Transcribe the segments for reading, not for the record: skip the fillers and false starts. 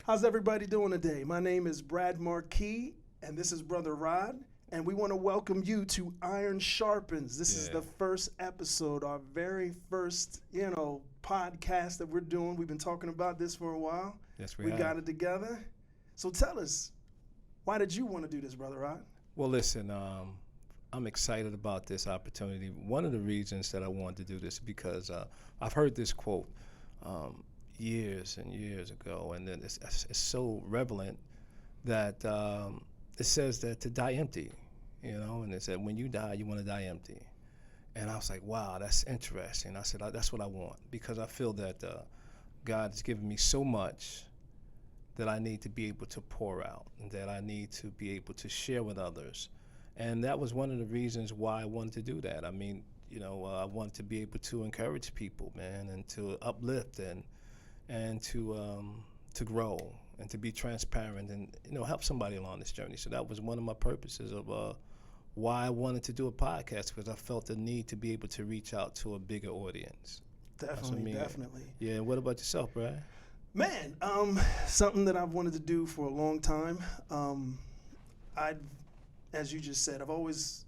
How's everybody doing today? My name is Brad Marquis, and this is Brother Rod, and we want to welcome you to Iron Sharpens. This is the first episode, our very first, podcast that we're doing. We've been talking about this for a while. Yes, we We have. got it together. So tell us, why did you want to do this, Brother Rod? Well, listen, I'm excited about this opportunity. One of the reasons that I wanted to do this is because I've heard this quote years and years ago, and then it's so relevant that it says that to die empty, and it said when you die, you want to die empty. And I was like, wow, that's interesting. I said, that's what I want, because I feel that God has given me so much that I need to be able to pour out, and that I need to be able to share with others. And that was one of the reasons why I wanted to do that. I mean, I wanted to be able to encourage people, man, and to uplift and to grow and to be transparent and help somebody along this journey. So that was one of my purposes of why I wanted to do a podcast, because I felt the need to be able to reach out to a bigger audience. Definitely. Yeah. And what about yourself, Brad? Man, something that I've wanted to do for a long time. As you just said, I've always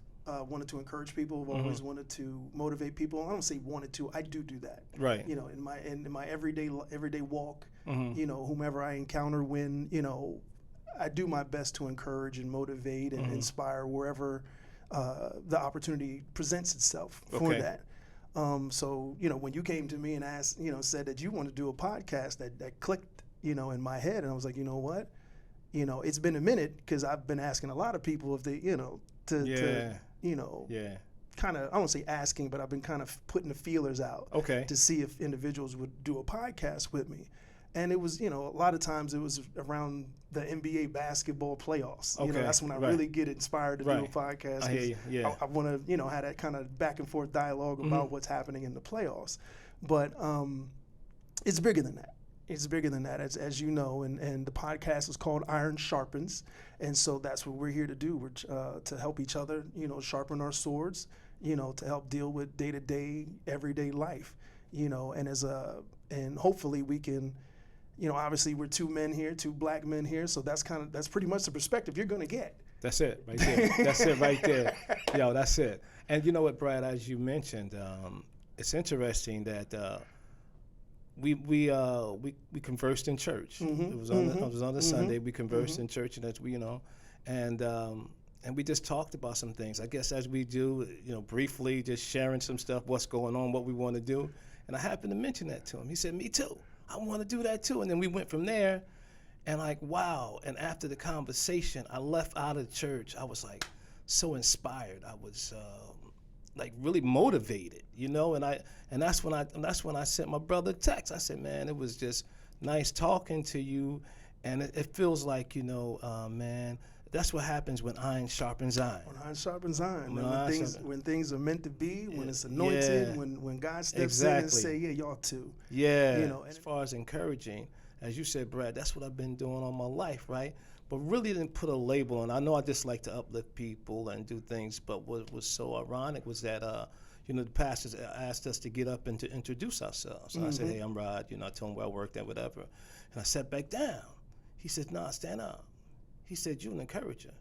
wanted to encourage people. I've always wanted to motivate people. I don't say wanted to. I do that. Right. In my everyday walk. Whomever I encounter, when I do my best to encourage and motivate and inspire wherever the opportunity presents itself for that. So when you came to me and asked, said that you want to do a podcast, that clicked, in my head, and I was like, you know what? It's been a minute, because I've been asking a lot of people if they, kind of, I won't say asking, but I've been kind of putting the feelers out to see if individuals would do a podcast with me. And it was, a lot of times it was around the NBA basketball playoffs. That's when I really get inspired to do a podcast. I hear you. Yeah. I want to, have that kind of back and forth dialogue about what's happening in the playoffs. But it's bigger than that. It's bigger than that, as you know, and the podcast is called Iron Sharpens, and so that's what we're here to do. We're to help each other, sharpen our swords, to help deal with day-to-day, everyday life, and hopefully we can, obviously we're two men here, two black men here, so that's pretty much the perspective you're gonna get. That's it right there. That's it right there. Yo, that's it. And you know what, Brad, as you mentioned, it's interesting that we conversed in church. It was on the Sunday. We conversed in church, and that's and we just talked about some things. I guess as we do, briefly, just sharing some stuff, what's going on, what we want to do. And I happened to mention that to him. He said, "Me too. I want to do that too." And then we went from there, and like, wow. And after the conversation, I left out of church. I was like so inspired. I was like really motivated, and that's when I sent my brother a text. I said, man, it was just nice talking to you, and it feels like, man, that's what happens when iron sharpens iron. When iron sharpens iron. When things are meant to be, when it's anointed, when God steps in and say, yeah, y'all too. Yeah. As far as encouraging, as you said, Brad, that's what I've been doing all my life, right? But really didn't put a label on. I know I just like to uplift people and do things, but what was so ironic was that, the pastors asked us to get up and to introduce ourselves. And I said, hey, I'm Rod. I told him where I worked at, whatever. And I sat back down. He said, nah, stand up. He said, you're an encourager.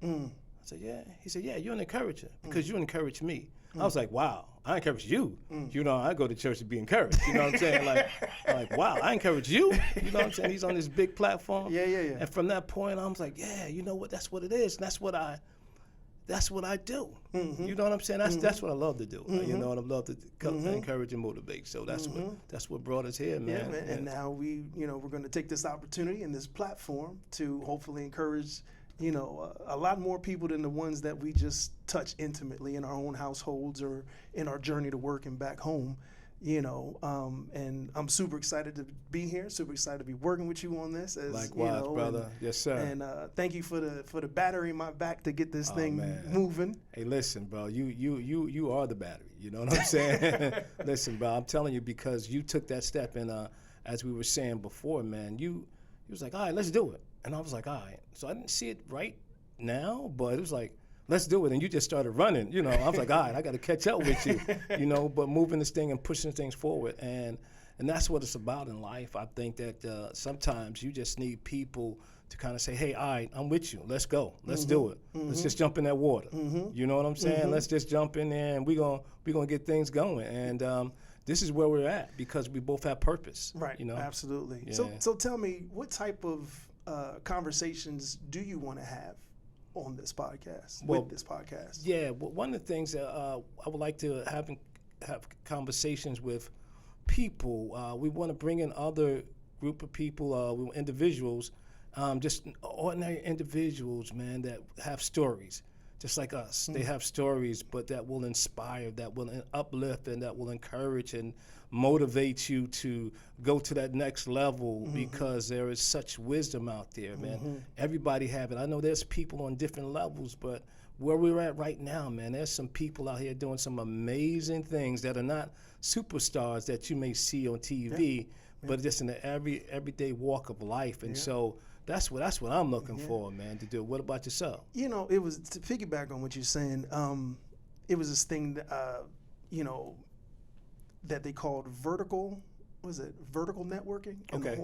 I said, yeah. He said, yeah, you're an encourager because you encourage me. I was like, wow, I encourage you. I go to church to be encouraged. You know what I'm saying? Like, wow, I encourage you. You know what I'm saying? He's on this big platform. Yeah. And from that point, I was like, yeah, you know what? That's what it is. And that's what I do. You know what I'm saying? That's what I love to do. And I love to encourage and motivate. So that's what brought us here, man. Yeah, man. And now we're going to take this opportunity and this platform to hopefully encourage a lot more people than the ones that we just touch intimately in our own households or in our journey to work and back home, and I'm super excited to be here, super excited to be working with you on this. Likewise, brother. Yes, sir. And thank you for the battery in my back to get this thing moving. Hey, listen, bro, you are the battery. You know what I'm saying? Listen, bro, I'm telling you, because you took that step, and as we were saying before, man, you was like, all right, let's do it. And I was like, all right. So I didn't see it right now, but it was like, let's do it. And you just started running. I was like, all right, I got to catch up with you, but moving this thing and pushing things forward. And And that's what it's about in life. I think that sometimes you just need people to kind of say, hey, all right, I'm with you. Let's go. Let's do it. Let's just jump in that water. You know what I'm saying? Let's just jump in there and we're gonna get things going. And this is where we're at because we both have purpose. Right. You know? Absolutely. Yeah. So tell me, what type of conversations do you want to have on this podcast, with this podcast? Yeah, well, one of the things that I would like to have conversations with people. We want to bring in other group of people, individuals, just ordinary individuals, man, that have stories, just like us. They have stories, but that will inspire, that will uplift, and that will encourage and motivate you to go to that next level because there is such wisdom out there, man. Everybody have it. I know there's people on different levels, but where we're at right now, man, there's some people out here doing some amazing things that are not superstars that you may see on TV, but just in the everyday walk of life. And so that's what I'm looking for, man, to do. What about yourself? You know, it was, to piggyback on what you're saying, it was this thing that, you know, that they called vertical networking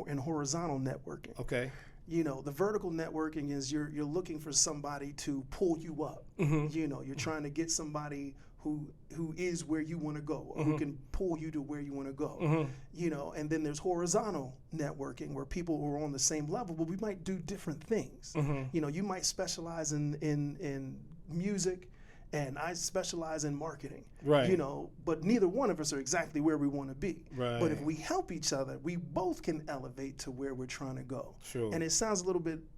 and horizontal networking. Okay. You know, the vertical networking is you're looking for somebody to pull you up. You know, you're trying to get somebody who is where you want to go, or who can pull you to where you want to go. You know, and then there's horizontal networking, where people who are on the same level, but we might do different things. You know, you might specialize in music, and I specialize in marketing. Right. You know, but neither one of us are exactly where we want to be. Right. But if we help each other, we both can elevate to where we're trying to go. Sure. And it sounds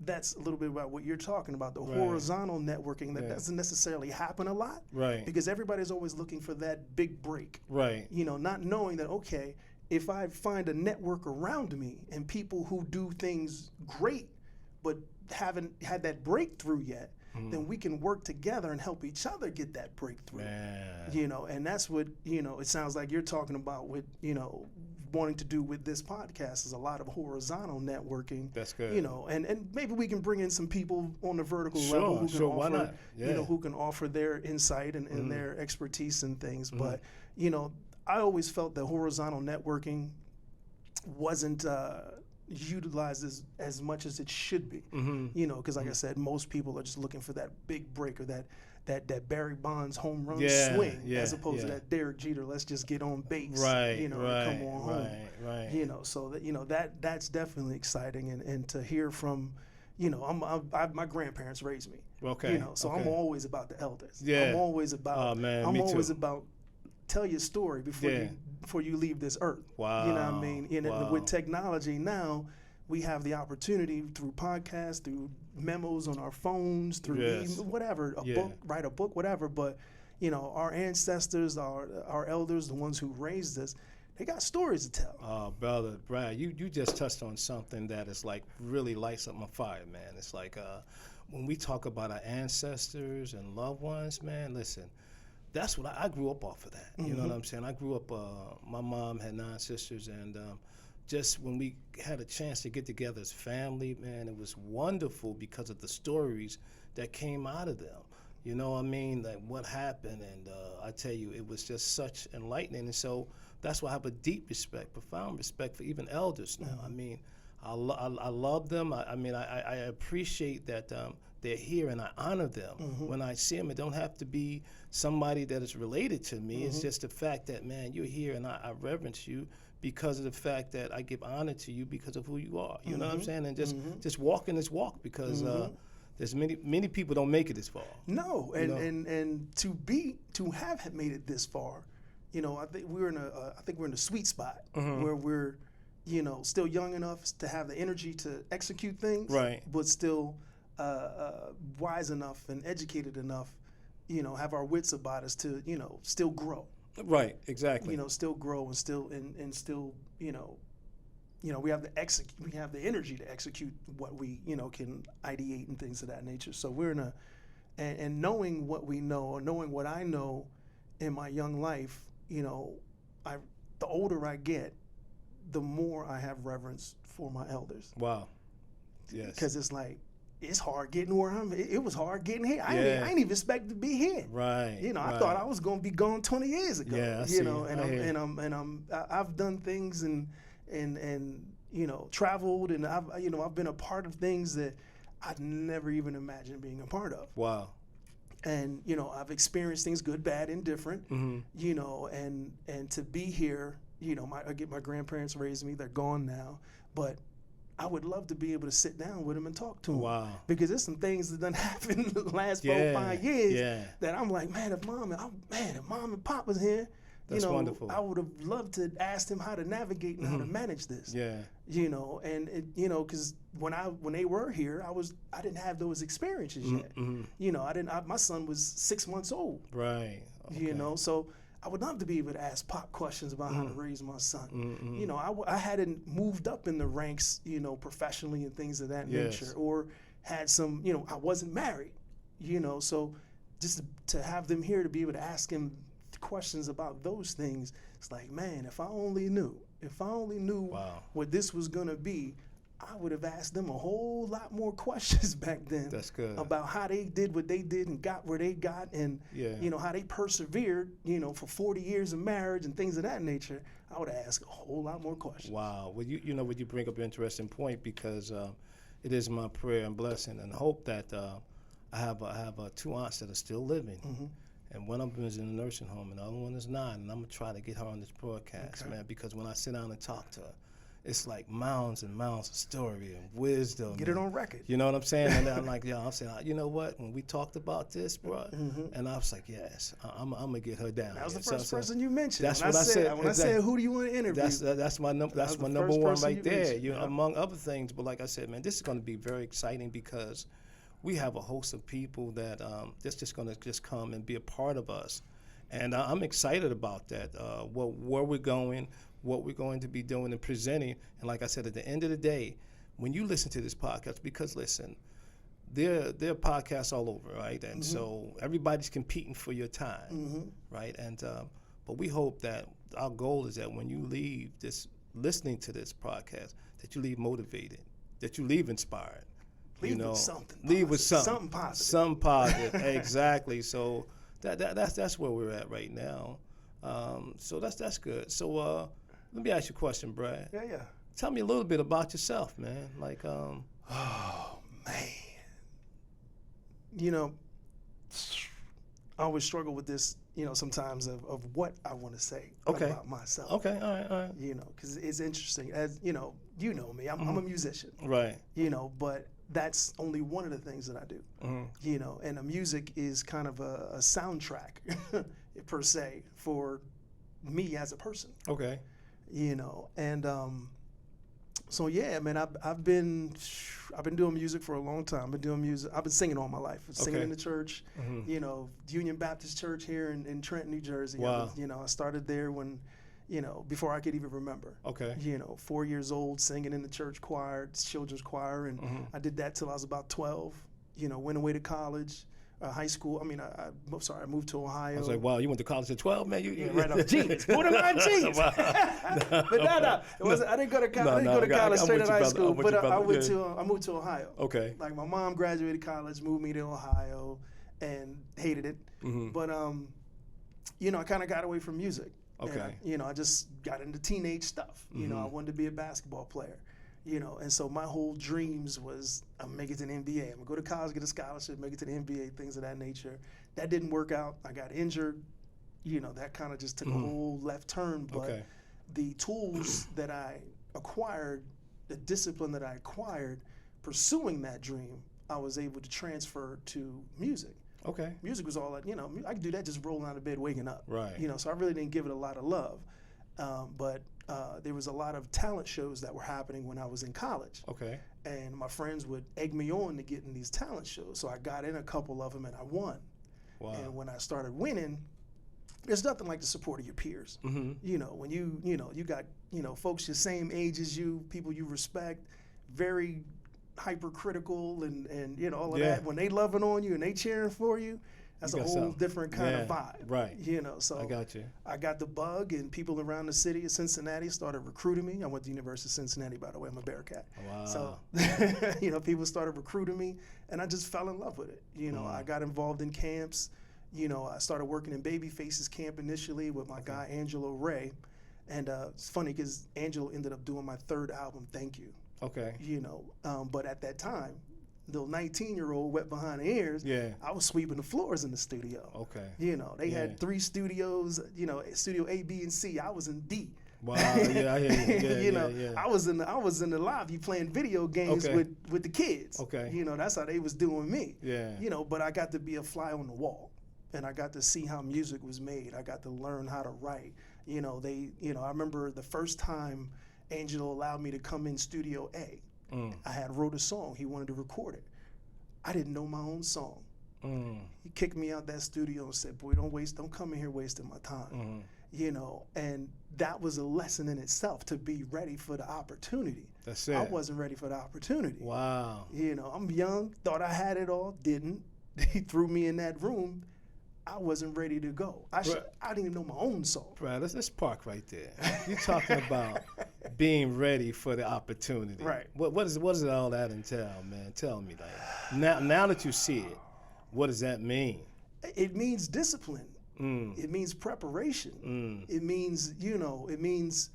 that's a little bit about what you're talking about, the horizontal networking that doesn't necessarily happen a lot. Right. Because everybody's always looking for that big break. Right. You know, not knowing that, okay, if I find a network around me and people who do things great but haven't had that breakthrough yet, then we can work together and help each other get that breakthrough. Man. You know, and that's what, you know, it sounds like you're talking about with, you know, wanting to do with this podcast is a lot of horizontal networking. That's good. You know, and maybe we can bring in some people on the vertical Sure, level who can sure, offer, why not? Yeah. you know, who can offer their insight and their expertise and things. But, you know, I always felt that horizontal networking wasn't utilized as much as it should be. You know, because like I said, most people are just looking for that big break, or that Barry Bonds home run swing, as opposed to that Derek Jeter, let's just get on base, you know, and come on home. Right. You know, so that, you know, that's definitely exciting, and to hear from, you know, my grandparents raised me. Okay. You know, so I'm always about the elders. Yeah. I'm always about. Oh, man, I'm me always too. about tell your story before you leave this earth. Wow. You know what I mean? And Wow. with technology now, we have the opportunity through podcasts, through memos on our phones, through whatever, write a book, whatever. But, you know, our ancestors, our elders, the ones who raised us, they got stories to tell. Oh, brother, Brad, you just touched on something that is like really lights up my fire, man. It's like when we talk about our ancestors and loved ones, man, listen, that's what I grew up off of that. You know what I'm saying? I grew up, my mom had 9 sisters, and just when we had a chance to get together as family, man, it was wonderful because of the stories that came out of them. You know what I mean? Like what happened, and I tell you, it was just such enlightening. And so that's why I have a deep respect, profound respect for even elders now. I mean, I love them. I mean, I appreciate that they're here, and I honor them when I see them. It don't have to be somebody that is related to me. It's just the fact that, man, you're here, and I reverence you because of the fact that I give honor to you because of who you are. You know what I'm saying? And just walking this walk because there's many people don't make it this far. No, and to have made it this far, you know, I think we're in a sweet spot where we're, you know, still young enough to have the energy to execute things, right? But still wise enough and educated enough, you know, have our wits about us to, you know, still grow. Right, exactly. You know, still grow and still, you know, we have the energy to execute what we, you know, can ideate and things of that nature. So we're in and knowing what we know, or knowing what I know in my young life, you know, the older I get, the more I have reverence for my elders. Wow. Yes. Because it's like, it's hard getting where it was hard getting here. I ain't even expected to be here. Right. You know, right. I thought I was going to be gone 20 years ago. Yeah, I you see. know, I've done things and you know, traveled, and I've been a part of things that I'd never even imagined being a part of. Wow. And you know, I've experienced things good, bad, and different. Mm-hmm. You know, and to be here, you know, my grandparents raised me. They're gone now, but I would love to be able to sit down with them and talk to them. Wow. Because there's some things that done happened in the last 4-5 years that I'm like, man, if mom and pop was here, that's wonderful. I would have loved to ask them how to navigate and how to manage this. Yeah. You know, and you know, because when they were here, I didn't have those experiences yet. Mm-hmm. You know, my son was 6 months old. Right. Okay. You know, so I would love to be able to ask Pop questions about how to raise my son. Mm-hmm. You know, I hadn't moved up in the ranks, you know, professionally and things of that nature, or had some, you know, I wasn't married, you know, so just to have them here to be able to ask him questions about those things, it's like, man, if I only knew what this was going to be, I would have asked them a whole lot more questions back then. That's good. About how they did what they did and got where they got, and you know, how they persevered, you know, for 40 years of marriage and things of that nature. I would have asked a whole lot more questions. Wow. Well, you know, you bring up an interesting point, because it is my prayer and blessing and hope that I have 2 aunts that are still living. Mm-hmm. And one of them is in a nursing home, and the other one is not. And I'm going to try to get her on this broadcast, man, because when I sit down and talk to her, it's like mounds and mounds of story and wisdom. Get it on record. You know what I'm saying? And I'm like, I'm saying, you know what? When we talked about this, bro, and I was like, yes, I'm going to get her down. That was the first person you mentioned. That's what I said. When I said, who do you want to interview? That's my number one right there. You know, among other things. But like I said, man, this is going to be very exciting, because we have a host of people that that's just going to just come and be a part of us. And I'm excited about that, where we're going, what we're going to be doing and presenting. And like I said, at the end of the day, when you listen to this podcast, because listen, there are podcasts all over, right? And so everybody's competing for your time, right? And but we hope that our goal is that when you leave this, listening to this podcast, that you leave motivated, that you leave inspired. Leave with something. Leave with something. Something positive. Something positive. Exactly. So that's where we're at right now. So that's good. So let me ask you a question, Brad. Yeah. Tell me a little bit about yourself, man. Like oh man. You know, I always struggle with this, you know, sometimes of what I want to say about myself. Okay, all right. You know, because it's interesting. As you know me. I'm a musician. Right. You know, but that's only one of the things that I do. You know, and the music is kind of a soundtrack per se for me as a person. Okay. You know, and so yeah, man, I've been doing music for a long time. I've been doing music. I've been singing all my life. Singing in the church. You know, Union Baptist Church here in Trenton, New Jersey. Wow. I started there when, you know, before I could even remember. Okay. You know, 4 years old, singing in the church choir, children's choir, and I did that till I was about 12. You know, went away to college, high school. I mean, I moved to Ohio. I was like, wow, you went to college at 12, man? Yeah, right off jeans, borderline jeans. But no, it wasn't. I didn't go to college. I didn't go to college straight out of high school. But I moved to Ohio. Okay. Like my mom graduated college, moved me to Ohio, and hated it. But you know, I kind of got away from music. Okay. And I just got into teenage stuff. You know, I wanted to be a basketball player. You know, and so my whole dreams was I'm gonna make it to the NBA. I'm gonna go to college, get a scholarship, make it to the NBA, things of that nature. That didn't work out. I got injured. You know, that kind of just took a whole left turn. But the tools that I acquired, the discipline that I acquired, pursuing that dream, I was able to transfer to music. Okay. Music was all that, you know, I could do that just rolling out of bed, waking up. Right. You know, so I really didn't give it a lot of love. But there was a lot of talent shows that were happening when I was in college. Okay. And my friends would egg me on to get in these talent shows. So I got in a couple of them and I won. Wow. And when I started winning, there's nothing like the support of your peers. You know, when you got, folks your same age as you, people you respect, very hypercritical and all of that. When they loving on you and they cheering for you, That's You a got whole something. different kind of Yeah, vibe. right. You know, so I got you. I got the bug, and people around the city of Cincinnati started recruiting me. I went to the University of Cincinnati, by the way. I'm a Bearcat. Wow. So, you know, people started recruiting me, and I just fell in love with it. You know, I got involved in camps. You know, I started working in Babyface's camp initially with my guy, Angelo Ray. And it's funny because Angelo ended up doing my third album, Thank You. Okay. You know, but at that time, the 19-year-old wet behind the ears, Yeah. I was sweeping the floors in the studio. Okay. You know, they Yeah. had 3 studios, you know, studio A, B, and C. I was in D. Wow. Yeah, I hear you. Yeah, You know, yeah. I was in the lobby playing video games Okay. with the kids. Okay. You know, that's how they was doing me. Yeah. You know, but I got to be a fly on the wall, and I got to see how music was made. I got to learn how to write. You know, I remember the first time Angelo allowed me to come in Studio A. I had wrote a song. He wanted to record it. I didn't know my own song. He kicked me out that studio and said, "Boy, don't come in here wasting my time." You know, and that was a lesson in itself, to be ready for the opportunity. That's it. I wasn't ready for the opportunity. Wow. You know, I'm young, thought I had it all, didn't. He threw me in that room. I wasn't ready to go. I didn't even know my own song. Brad, let's park right there. You're talking about being ready for the opportunity. Right. What does all that entail, man? Tell me, like, now that you see it, what does that mean? It means discipline. It means preparation. It means, you know, it means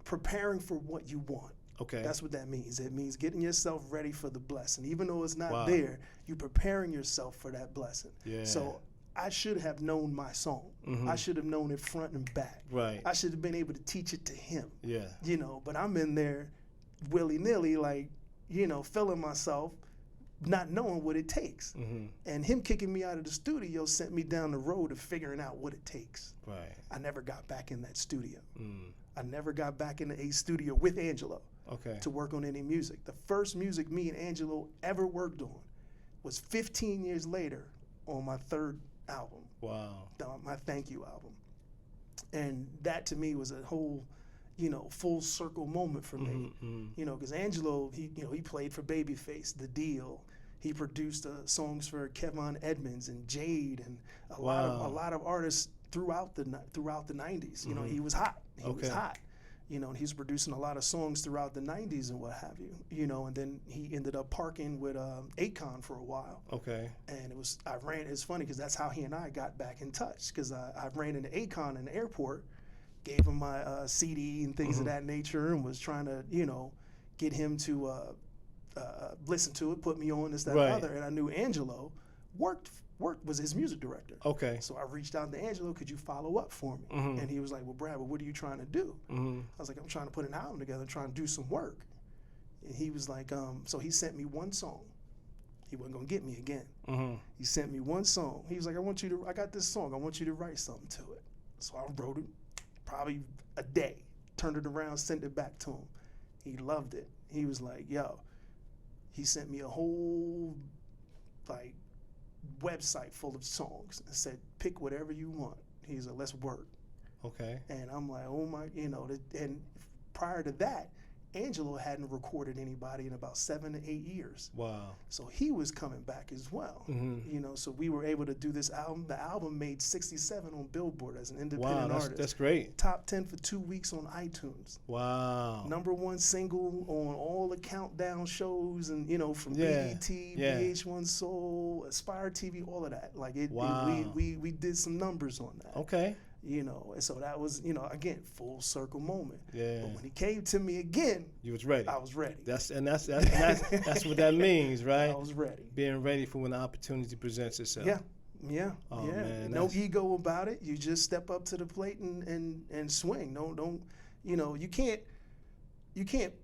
preparing for what you want. Okay. That's what that means. It means getting yourself ready for the blessing. Even though it's not Wow. there, you're preparing yourself for that blessing. Yeah. So I should have known my song. I should have known it front and back. Right. I should have been able to teach it to him. Yeah. You know, but I'm in there willy-nilly, like, you know, feeling myself, not knowing what it takes. And him kicking me out of the studio sent me down the road of figuring out what it takes. Right. I never got back in that studio. I never got back in a studio with Angelo Okay. to work on any music. The first music me and Angelo ever worked on was 15 years later on my third album, Wow. my Thank You album. And that to me was a whole, you know, full circle moment for me. You know, because Angelo, he played for Babyface, The Deal. He produced songs for Kevon Edmonds and Jade and a lot of artists throughout the 90s. You know, he was hot. He was hot. You know, and he's producing a lot of songs throughout the 90s and what have you. You know, and then he ended up parking with Akon for a while. Okay. And it's funny because that's how he and I got back in touch, because I ran into Akon in the airport, gave him my CD and things of that nature, and was trying to, you know, get him to listen to it, put me on this, that, and Right. the other. And I knew Angelo was his music director. Okay. So I reached out to Angelo, "Could you follow up for me?" And he was like, "Well, Brad, what are you trying to do?" I was like, "I'm trying to put an album together, trying to do some work." And he was like, so he sent me one song. He wasn't gonna get me again. He sent me one song. He was like, I got this song. I want you to write something to it. So I wrote it, probably a day, turned it around, sent it back to him. He loved it. He was like, "Yo," he sent me a whole, like, website full of songs and said, "Pick whatever you want." He's like, "Let's work." Okay. And I'm like, oh my, you know, and prior to that, Angelo hadn't recorded anybody in about 7 to 8 years. Wow. So he was coming back as well. You know, so we were able to do this album. The album made 67 on Billboard as an independent Wow. artist. That's great. Top 10 for 2 weeks on iTunes. Wow. #1 single on all the countdown shows, and, you know, from Yeah. BET, Yeah. VH1 Soul, Aspire TV, all of that. Like Wow. we did some numbers on that. Okay. You know, and so that was, you know, again, full circle moment. Yeah. But when he came to me again, You was ready. I was ready. That's what that means, right? I was ready. Being ready for when the opportunity presents itself. Yeah. Oh, man, no that's- ego about it. You just step up to the plate and swing. Don't you know, you can't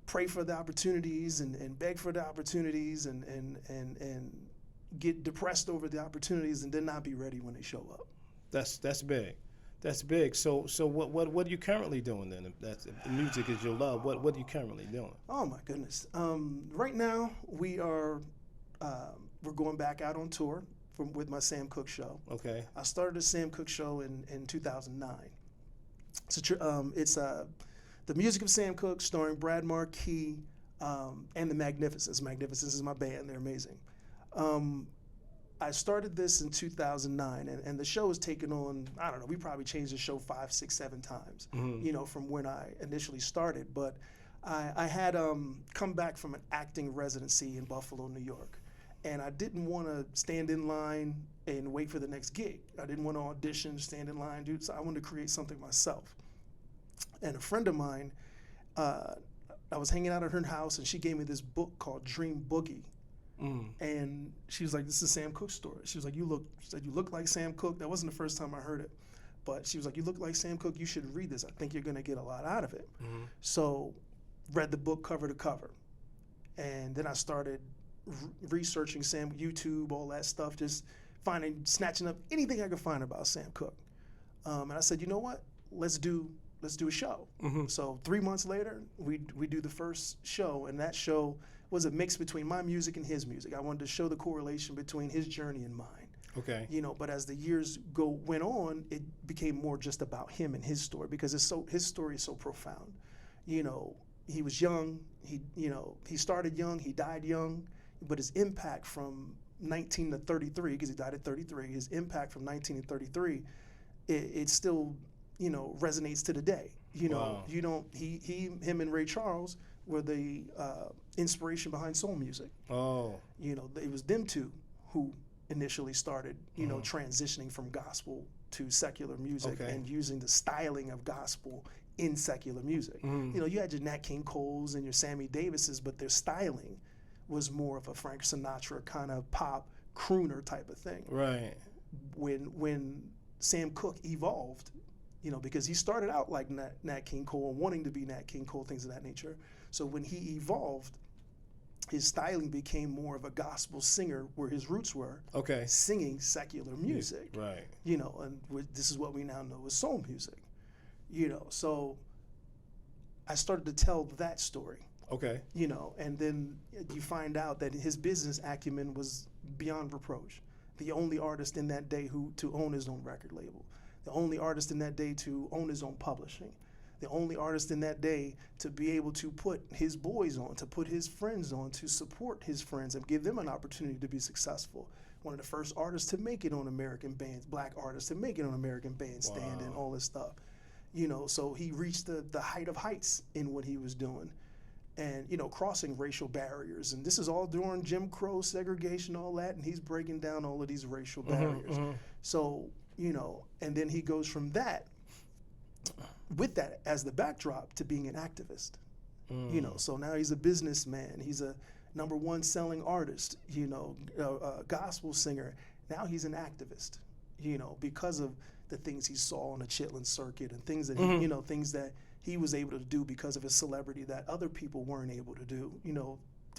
pray for the opportunities and beg for the opportunities and get depressed over the opportunities and then not be ready when they show up. That's big. That's big. So what are you currently doing then? If that's, if music is your love, what are you currently doing? Oh my goodness. Right now we're going back out on tour with my Sam Cooke show. Okay. I started the Sam Cooke show in 2009. It's the music of Sam Cooke, starring Brad Marquis and the Magnificents. Magnificents is my band. They're amazing. I started this in 2009, and the show has taken on, I don't know, we probably changed the show 5, 6, 7 times, from when I initially started. But I had come back from an acting residency in Buffalo, New York. And I didn't want to stand in line and wait for the next gig. I didn't want to audition, stand in line, dude. So I wanted to create something myself. And a friend of mine, I was hanging out at her house, and she gave me this book called Dream Boogie. And she was like, "This is Sam Cooke's story." She was like, "You look like Sam Cooke." That wasn't the first time I heard it, but she was like, "You look like Sam Cooke. You should read this. I think you're gonna get a lot out of it." So, read the book cover to cover, and then I started researching Sam, YouTube, all that stuff, just snatching up anything I could find about Sam Cooke. And I said, you know what? Let's do a show. So 3 months later, we do the first show, and that show was a mix between my music and his music. I wanted to show the correlation between his journey and mine. Okay. But as the years went on, it became more just about him and his story, because his story is so profound. He was young. He started young. He died young. But his impact from 19 to 33, because he died at 33, his impact from 19 to 33, it still, resonates to the day. Wow. Him and Ray Charles were the inspiration behind soul music. Oh. It was them two who initially started, transitioning from gospel to secular music, and using the styling of gospel in secular music. You had your Nat King Coles and your Sammy Davises, but their styling was more of a Frank Sinatra kind of pop crooner type of thing. Right. When Sam Cooke evolved, because he started out like Nat King Cole, wanting to be Nat King Cole, things of that nature. So when he evolved, his styling became more of a gospel singer, where his roots were. Okay. Singing secular music. Right. And this is what we now know as soul music. So I started to tell that story. Okay. And then you find out that his business acumen was beyond reproach. The only artist in that day to own his own record label. The only artist in that day to own his own publishing. The only artist in that day to be able to put his boys on, to put his friends on, to support his friends and give them an opportunity to be successful. One of the first artists to make it on American Bands, black artists to make it on American Bandstand. Wow. And all this stuff. So he reached the height of heights in what he was doing. And, crossing racial barriers. And this is all during Jim Crow, segregation, all that. And he's breaking down all of these racial barriers. So, and then he goes from that, with that as the backdrop, to being an activist. So now he's a businessman. He's a #1 selling artist, a gospel singer. Now he's an activist, because of the things he saw on the Chitlin circuit and things that things that he was able to do because of his celebrity that other people weren't able to do,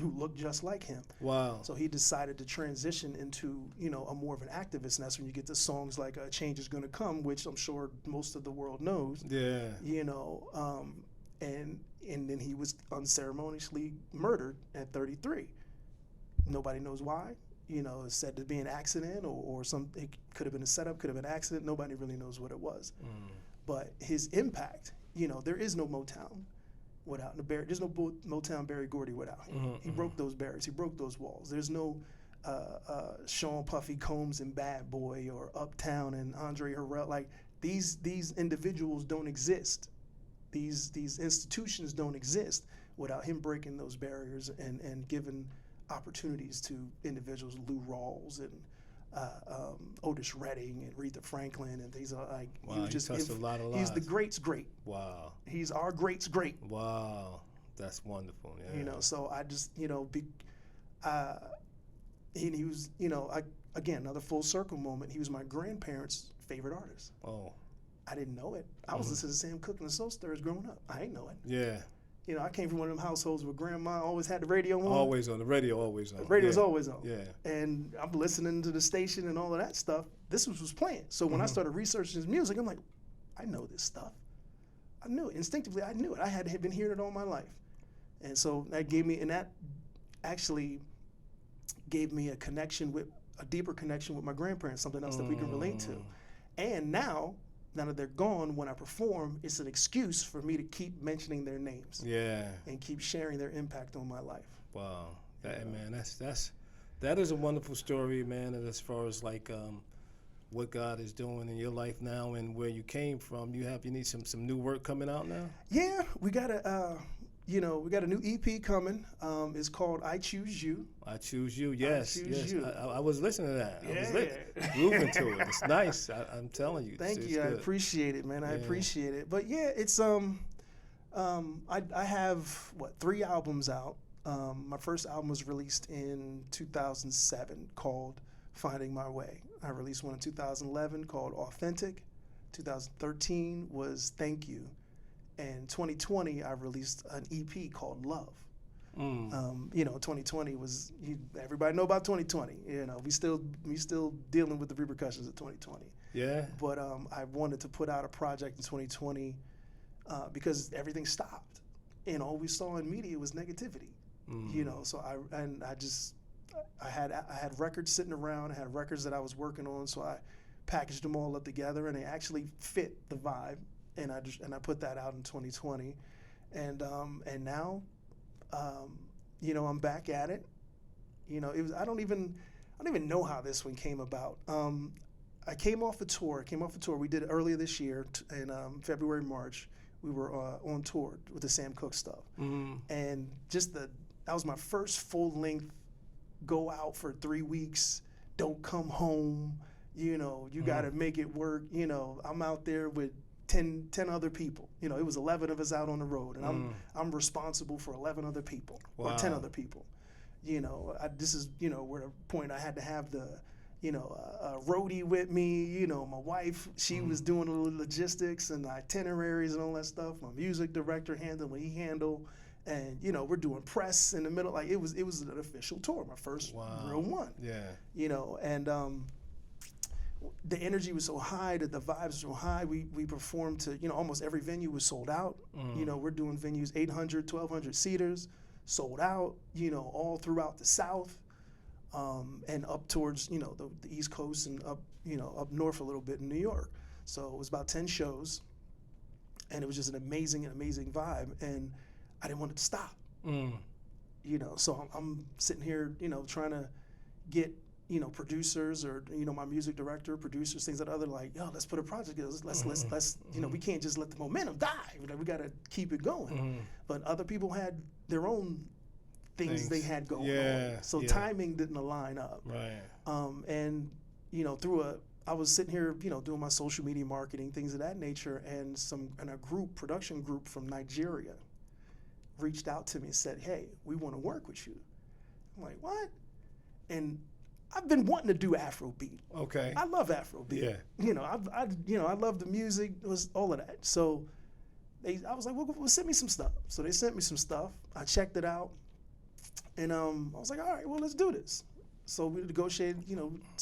who looked just like him. Wow. So he decided to transition into, a more of an activist, and that's when you get the songs like Change Is Gonna Come, which I'm sure most of the world knows. Yeah. And then he was unceremoniously murdered at 33. Nobody knows why. It's said to be an accident or something. It could have been a setup, could have been an accident. Nobody really knows what it was. But his impact, there is no Motown without there's no Motown Berry Gordy without him. He broke those barriers. He broke those walls. There's no Sean Puffy Combs and Bad Boy or Uptown and Andre Harrell. Like these individuals don't exist. These institutions don't exist without him breaking those barriers and giving opportunities to individuals, Lou Rawls and Otis Redding and Aretha Franklin and things like. Wow, he touched a lot of lives. He's the great's great. Wow. He's our great's great. Wow, that's wonderful. Yeah. So I just, he was, again, another full circle moment. He was my grandparents' favorite artist. Oh. I didn't know it. I was listening to Sam Cooke and the Soul Stirrers growing up. I didn't know it. Yeah. I came from one of them households where grandma always had the radio on. Always on. The radio always on. The radio's always on. Yeah. And I'm listening to the station and all of that stuff. This was playing. So when I started researching his music, I'm like, I know this stuff. I knew it. Instinctively, I knew it. I had been hearing it all my life. And so that actually gave me a deeper connection with my grandparents, something else that we can relate to. And now that they're gone, when I perform, it's an excuse for me to keep mentioning their names. Yeah. And keep sharing their impact on my life. Wow. Man, That is a wonderful story, man. And as far as like what God is doing in your life now and where you came from, you need some new work coming out now. Yeah, we got a new EP coming. It's called "I Choose You." I choose you. Yes, Choose yes. You. I was listening to that. I was Yeah. grooving to it. It's nice. I'm telling you. Thank it's you. I good. appreciate it, man. I Yeah. appreciate it. But yeah, it's I have 3 albums out. My first album was released in 2007 called "Finding My Way." I released one in 2011 called "Authentic." 2013 was "Thank You." And 2020, I released an EP called "Love." 2020 was, everybody know about 2020. We still dealing with the repercussions of 2020. Yeah. But I wanted to put out a project in 2020 because everything stopped, and all we saw in media was negativity. So I had records sitting around. I had records that I was working on, so I packaged them all up together, and they actually fit the vibe. And I put that out in 2020, and now, I'm back at it. I don't even know how this one came about. I came off a tour. We did it earlier this year in February, March. We were on tour with the Sam Cooke stuff, and that was my first full length go out for 3 weeks. Don't come home. You got to make it work. I'm out there with 10 other people. It was 11 of us out on the road, and I'm responsible for 11 other people. Wow. Or 10 other people. This is where the point I had to have the a roadie with me. My wife, she was doing the logistics and the itineraries and all that stuff. My music director handled what he handled, and we're doing press in the middle. Like it was an official tour, my first real one. Yeah. And the energy was so high, that the vibes were so high. We performed to, almost every venue was sold out. We're doing venues 800, 1,200 seaters, sold out, all throughout the South, and up towards, the East Coast, and up, up north a little bit in New York. So it was about 10 shows, and it was just an amazing vibe, and I didn't want it to stop. So I'm sitting here, trying to get, producers, or my music director, producers, things that other, like, let's put a project together. Let's we can't just let the momentum die. We got to keep it going. But other people had their own things they had going on. So timing didn't align up. Right. And I was sitting here, doing my social media marketing, things of that nature, and a production group from Nigeria reached out to me and said, "Hey, we want to work with you." I'm like, "What?" And I've been wanting to do Afrobeat. Okay. I love Afrobeat. Yeah. I love the music, it was all of that. So I was like, well, send me some stuff. So they sent me some stuff. I checked it out, and I was like, all right, well, let's do this. So we negotiated,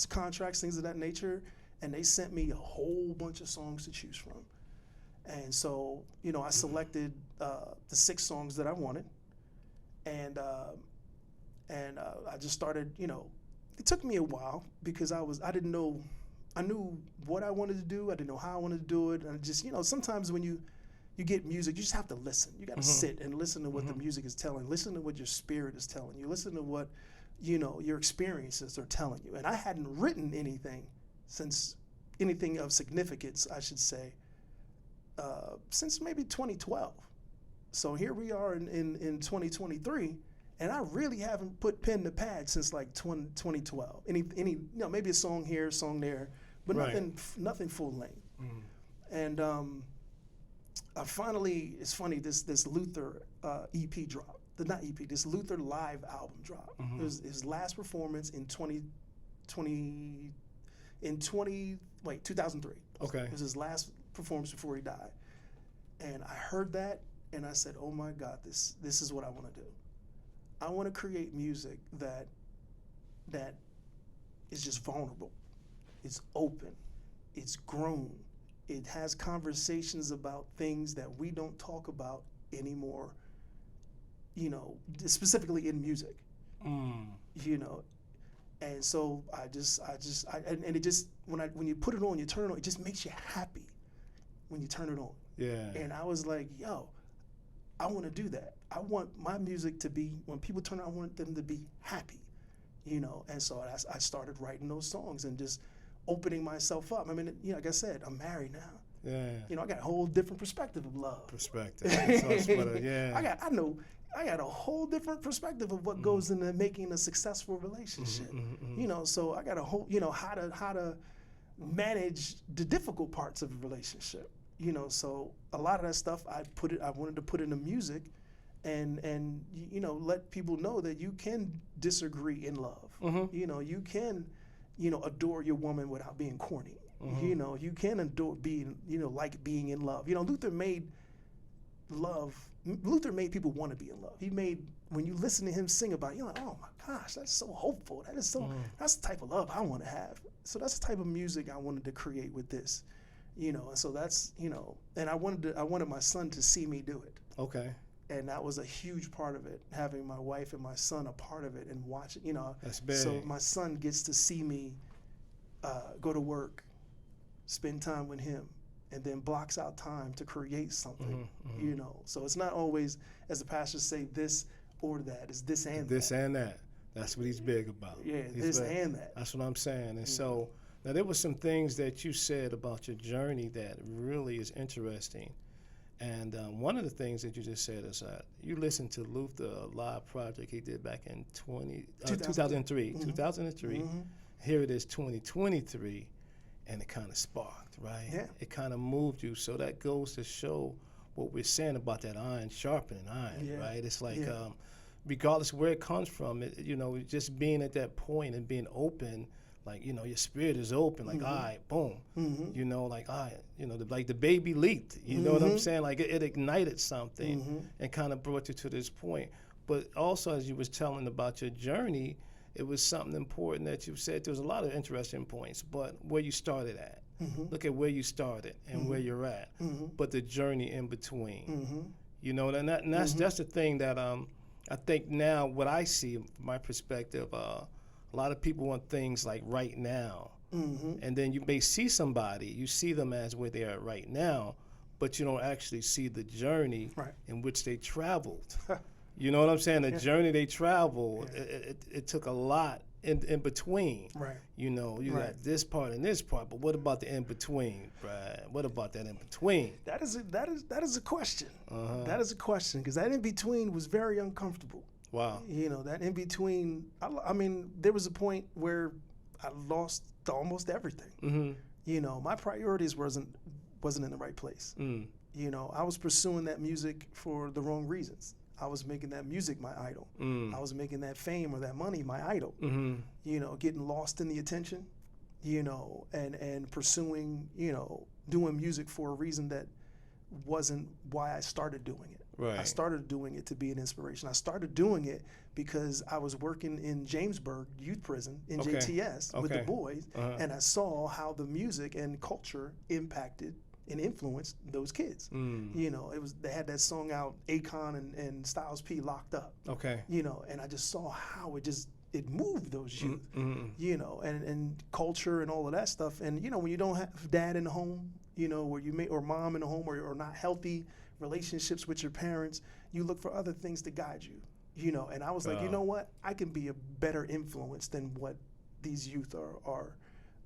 contracts, things of that nature, and they sent me a whole bunch of songs to choose from. And so, I selected the 6 songs that I wanted, and I just started, It took me a while because I didn't know, I knew what I wanted to do. I didn't know how I wanted to do it. And I just, sometimes when you get music, you just have to listen. You got to sit and listen to what the music is telling. Listen to what your spirit is telling you. Listen to what, your experiences are telling you. And I hadn't written anything of significance, I should say, since maybe 2012. So here we are in 2023. And I really haven't put pen to pad since like 2012. Maybe a song here, a song there, but nothing full length. And I finally, it's funny, this Luther EP dropped. Not EP, this Luther live album dropped. It was his last performance in 2003. Okay. It was his last performance before he died. And I heard that, and I said, oh my God, this is what I want to do. I want to create music that is just vulnerable. It's open. It's grown. It has conversations about things that we don't talk about anymore, specifically in music. And so and it just, when you put it on, you turn it on, it just makes you happy when you turn it on. Yeah. And I was like, yo, I want to do that. I want my music to be, when people turn on, I want them to be happy. you know. And so I started writing those songs and just opening myself up. I mean, you know, like I said, I'm married now. Yeah. You know, I got a whole different perspective of love. Perspective. That's yeah. I got a whole different perspective of what goes into making a successful relationship. You know, so I got a whole, you know, how to manage the difficult parts of a relationship. You know, so a lot of that stuff I wanted to put into music, and you know, let people know that you can disagree in love. You know, you can, you know, adore your woman without being corny. You know, you can adore being, you know, like being in love. You know, Luther made people want to be in love. He made, when you listen to him sing about it, you're like, oh my gosh, that's so hopeful. That is so, that's the type of love I want to have. So that's the type of music I wanted to create with this, you know. And so that's, you know, and I wanted my son to see me do it. Okay. And that was a huge part of it, having my wife and my son a part of it and watch it, you know. That's big. So my son gets to see me go to work, spend time with him, and then blocks out time to create something, you know. So it's not always, as the pastors say, this or that. It's this and this that. and that. That's what he's big about. Yeah, He's this and that. That's what I'm saying. And so now there were some things that you said about your journey that really is interesting. And one of the things that you just said is that you listened to Luther live project he did back in 2003. 2003. Here it is, 2023, and it kind of sparked, right? Yeah. It kind of moved you. So that goes to show what we're saying about that iron sharpening iron, right? It's like, regardless where it comes from, you know, just being at that point and being open, like, you know, your spirit is open, like, all right, boom, you know, like, all right, you know, like the baby leaped, you know what I'm saying? Like it ignited something and kind of brought you to this point. But also, as you was telling about your journey, it was something important that you said. There was a lot of interesting points, but where you started at. Look at where you started and where you're at, but the journey in between. You know, and that's the thing that I think now what I see from my perspective, a lot of people want things like right now, and then you may see somebody, you see them as where they are right now, but you don't actually see the journey in which they traveled. You know what I'm saying? The journey they traveled, it took a lot in between. Right. You know, you got this part and this part, but what about the in between, Brad? What about that in between? That is a question. That is a question, because that in between was very uncomfortable. Wow. You know, that in between, I mean, there was a point where I lost almost everything. You know, my priorities wasn't in the right place. You know, I was pursuing that music for the wrong reasons. I was making that music my idol. I was making that fame or that money my idol. You know, getting lost in the attention, you know, and pursuing, you know, doing music for a reason that wasn't why I started doing it. Right. I started doing it to be an inspiration. I started doing it because I was working in Jamesburg Youth Prison in JTS with the boys, and I saw how the music and culture impacted and influenced those kids. You know, they had that song out, Akon and Styles P, Locked Up. You know, and I just saw how it moved those youth. You know, and culture and all of that stuff. And you know, when you don't have dad in the home, you know, or mom in the home, or not healthy relationships with your parents, you look for other things to guide you. You know, and I was like, you know what? I can be a better influence than what these youth are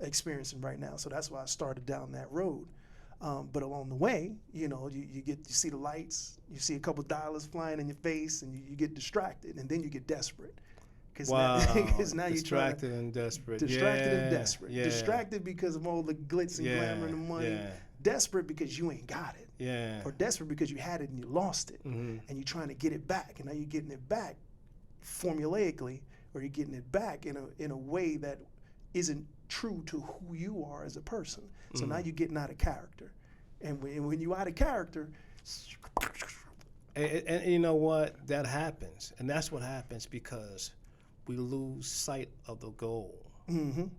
experiencing right now. So that's why I started down that road. But along the way, you know, you see the lights, you see a couple dollars flying in your face, and you get distracted, and then you get desperate. Wow. Now distracted and desperate. Distracted and desperate. Distracted because of all the glitz and glamour and the money. Desperate because you ain't got it. Or desperate because you had it and you lost it, and you're trying to get it back, and now you're getting it back formulaically, or you're getting it back in a way that isn't true to who you are as a person. So now you're getting out of character, and when you're out of character, and you know what, that happens, and that's what happens because we lose sight of the goal. You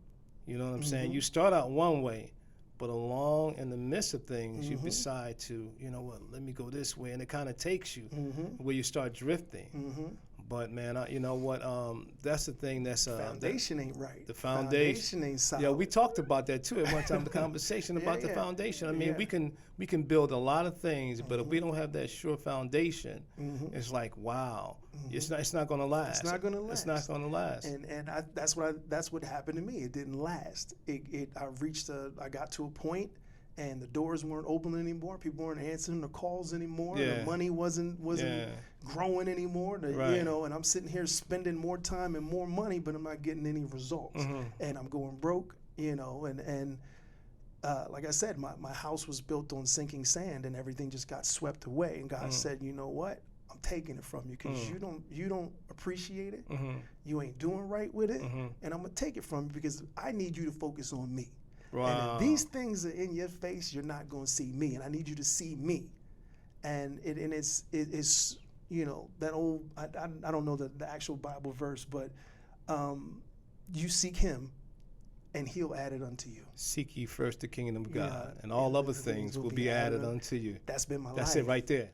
know what I'm saying? You start out one way, but along in the midst of things, you decide to, you know what, let me go this way, and it kind of takes you where you start drifting. But man, you know what? That's the thing. That's Foundation ain't right. The foundation ain't solid. Yeah, we talked about that too at one time. The conversation about the foundation. I mean, we can build a lot of things, but if we don't have that sure foundation, it's like wow, it's not going to last. It's not going to last. It's not going to last. And that's what happened to me. It didn't last. I got to a point. And the doors weren't open anymore. People weren't answering the calls anymore. Yeah. The money wasn't growing anymore. Right. You know, and I'm sitting here spending more time and more money, but I'm not getting any results. And I'm going broke. You know, and like I said, my house was built on sinking sand, and everything just got swept away. And God said, you know what? I'm taking it from you because you don't appreciate it. You ain't doing right with it, and I'm gonna take it from you because I need you to focus on me. Wow. And if these things are in your face, you're not going to see me, and I need you to see me. And it's you know, that old I don't know the actual Bible verse, but you seek Him, and He'll add it unto you. Seek ye first the kingdom of God, and all other things will be added unto you. That's been my life. That's it right there.